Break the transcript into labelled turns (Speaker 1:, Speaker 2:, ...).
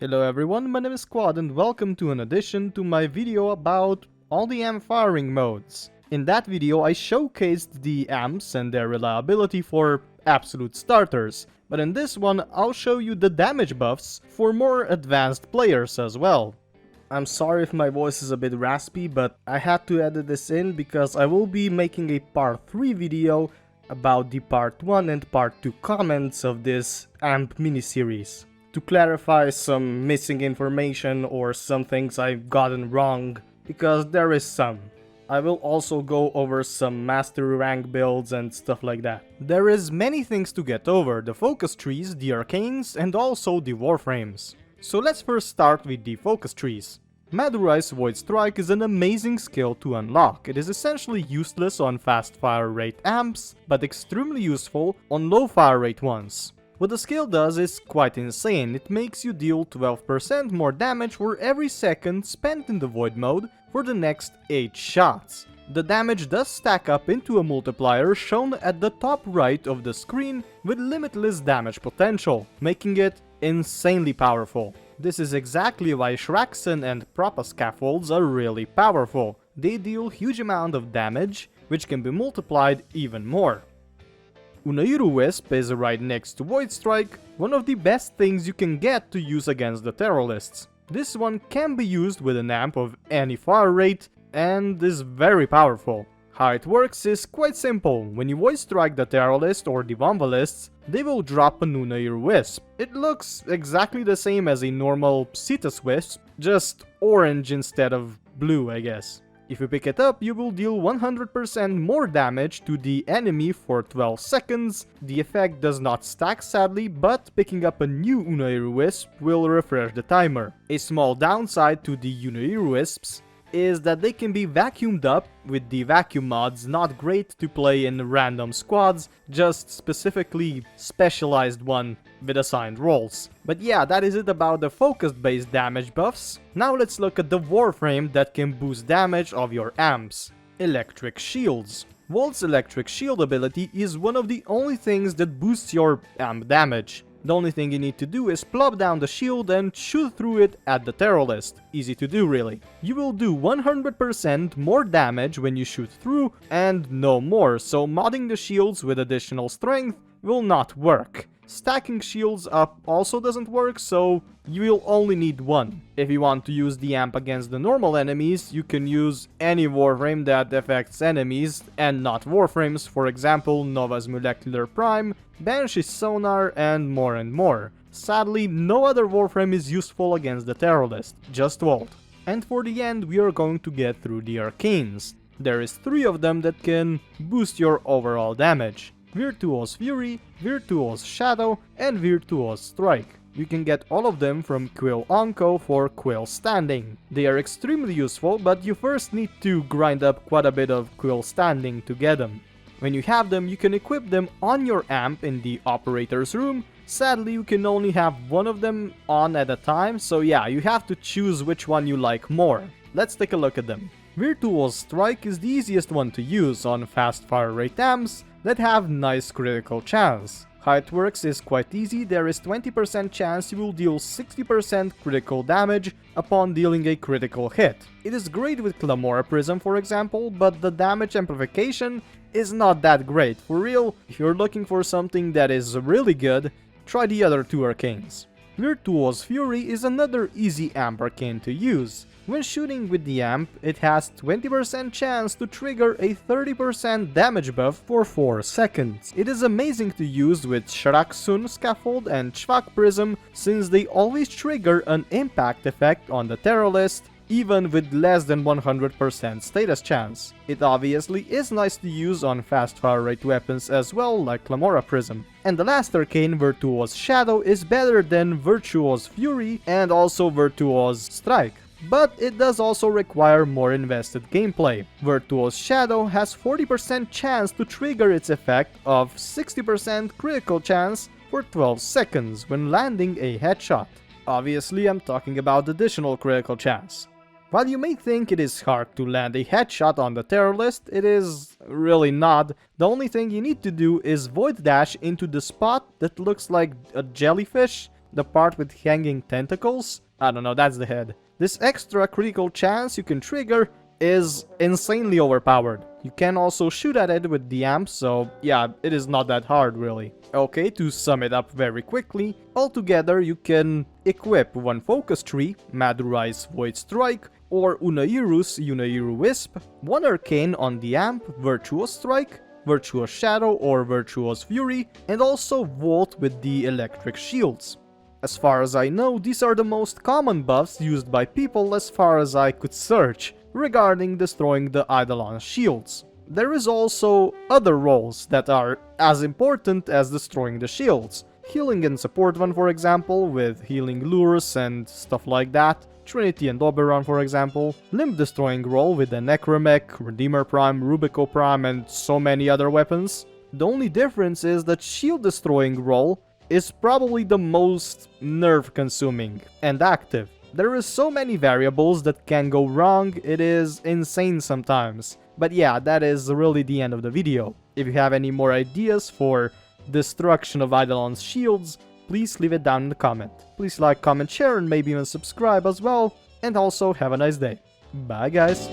Speaker 1: Hello everyone, my name is Quad and welcome to an addition to my video about all the amp firing modes. In that video I showcased the amps and their reliability for absolute starters, but in this one I'll show you the damage buffs for more advanced players as well. I'm sorry if my voice is a bit raspy, but I had to edit this in because I will be making a part 3 video about the part 1 and part 2 comments of this amp miniseries, to clarify some missing information or some things I've gotten wrong, because there is some. I will also go over some mastery rank builds and stuff like that. There is many things to get over: the focus trees, the arcanes, and also the warframes. So let's first start with the focus trees. Madurai's Virtuos Strike is an amazing skill to unlock. It is essentially useless on fast fire rate amps, but extremely useful on low fire rate ones. What the skill does is quite insane. It makes you deal 12% more damage for every second spent in the void mode for the next 8 shots. The damage does stack up into a multiplier shown at the top right of the screen with limitless damage potential, making it insanely powerful. This is exactly why Shraxen and Propa scaffolds are really powerful. They deal huge amount of damage, which can be multiplied even more. Unairu Wisp is right next to Virtuos Strike, one of the best things you can get to use against the teralysts. This one can be used with an amp of any fire rate and is very powerful. How it works is quite simple. When you Virtuos Strike the teralyst or the Vombalists, they will drop an Unairu Wisp. It looks exactly the same as a normal Cetus Wisp, just orange instead of blue, I guess. If you pick it up, you will deal 100% more damage to the enemy for 12 seconds. The effect does not stack sadly, but picking up a new Unairu Wisp will refresh the timer. A small downside to the Unairu Wisps is that they can be vacuumed up with the vacuum mods, not great to play in random squads, just specifically specialized one with assigned roles. But yeah, that is it about the focus based damage buffs. Now let's look at the warframe that can boost damage of your amps. Electric shields. Volt's electric shield ability is one of the only things that boosts your amp damage. The only thing you need to do is plop down the shield and shoot through it at the teralyst. Easy to do, really. You will do 100% more damage when you shoot through and no more, so modding the shields with additional strength will not work. Stacking shields up also doesn't work, so you will only need one. If you want to use the amp against the normal enemies, you can use any warframe that affects enemies and not warframes, for example Nova's Molecular Prime, Banshee's Sonar, and more. Sadly, no other warframe is useful against the teralyst, just Volt. And for the end, we are going to get through the Arcanes. There is 3 of them that can boost your overall damage: Virtuos Fury, Virtuos Shadow, and Virtuos Strike. You can get all of them from Quill Onkko for Quill Standing. They are extremely useful, but you first need to grind up quite a bit of Quill Standing to get them. When you have them, you can equip them on your amp in the operator's room. Sadly, you can only have one of them on at a time, so yeah, you have to choose which one you like more. Let's take a look at them. Virtuos Strike is the easiest one to use on fast fire rate amps that have nice critical chance. How it works is quite easy. There is 20% chance you will deal 60% critical damage upon dealing a critical hit. It is great with Clamora Prism, for example, but the damage amplification is not that great. For real, if you're looking for something that is really good, try the other 2 arcanes. Virtuos Fury is another easy amp arcane to use. When shooting with the amp, it has 20% chance to trigger a 30% damage buff for 4 seconds. It is amazing to use with Shraxun Scaffold and Chvak Prism, since they always trigger an impact effect on the teralyst, even with less than 100% status chance. It obviously is nice to use on fast fire rate weapons as well, like Clamora Prism. And the last arcane, Virtuos Shadow, is better than Virtuos Fury and also Virtuos Strike, but it does also require more invested gameplay. Virtuos Shadow has 40% chance to trigger its effect of 60% critical chance for 12 seconds when landing a headshot. Obviously, I'm talking about additional critical chance. While you may think it is hard to land a headshot on the teralyst, it is really not. The only thing you need to do is void dash into the spot that looks like a jellyfish The part with hanging tentacles? I don't know, that's the head. This extra critical chance you can trigger is insanely overpowered. You can also shoot at it with the amp, so yeah, it is not that hard really. Okay, to sum it up very quickly, altogether you can equip one focus tree, Madurai's Virtuos Strike, or Unairus Unairu Wisp, one arcane on the amp, Virtuos Strike, Virtuos Shadow or Virtuos Fury, and also Volt with the electric shields. As far as I know, these are the most common buffs used by people as far as I could search regarding destroying the eidolon shields. There is also other roles that are as important as destroying the shields. Healing and support one, for example, with healing lures and stuff like that. Trinity and Oberon, for example. Limb destroying role with the Necromech, Redeemer Prime, Rubico Prime, and so many other weapons. The only difference is that shield destroying role is probably the most nerve consuming and active. There is so many variables that can go wrong, it is insane sometimes. But yeah, that is really the end of the video. If you have any more ideas for destruction of Eidolon's shields, please leave it down in the comment. Please like, comment, share, and maybe even subscribe as well. And also, have a nice day. Bye guys!